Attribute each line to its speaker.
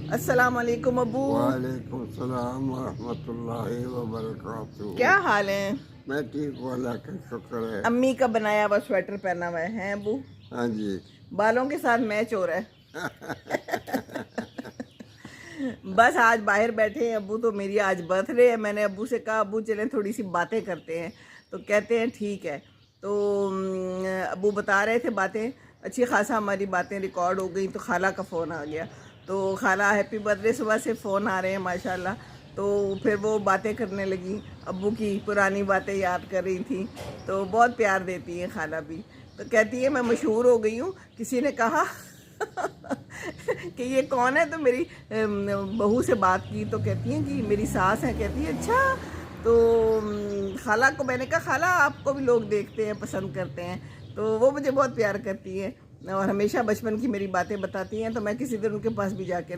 Speaker 1: अस्सलाम वालेकुम अबू।
Speaker 2: वालेकुम सलाम वरहमतुल्लाहि वबरकातुहू।
Speaker 1: क्या हाल है?
Speaker 2: मैं ठीक हूँ, अल्लाह का शुक्र है।
Speaker 1: अम्मी का बनाया हुआ स्वेटर पहना हुआ है अबू।
Speaker 2: हाँ जी।
Speaker 1: बालों के साथ मैच हो रहा है। बस आज बाहर बैठे हैं अबू, तो मेरी आज बर्थडे है। मैंने अबू से कहा अबू चलें थोड़ी सी बातें करते हैं, तो कहते हैं ठीक है। तो अबू बता रहे थे बातें, अच्छी खासा हमारी बातें रिकॉर्ड हो गई। तो खाला का फ़ोन आ गया, तो खाला हैप्पी बर्थडे सुबह से फ़ोन आ रहे हैं माशाल्लाह। तो फिर वो बातें करने लगी, अब्बू की पुरानी बातें याद कर रही थी। तो बहुत प्यार देती हैं खाला भी। तो कहती है मैं मशहूर हो गई हूँ। किसी ने कहा कि ये कौन है, तो मेरी बहू से बात की तो कहती हैं कि मेरी सास है। कहती है अच्छा। तो खाला को मैंने कहा खाला आपको भी लोग देखते हैं, पसंद करते हैं। तो वो मुझे बहुत प्यार करती है और हमेशा बचपन की मेरी बातें बताती हैं। तो मैं किसी दिन उनके पास भी जाके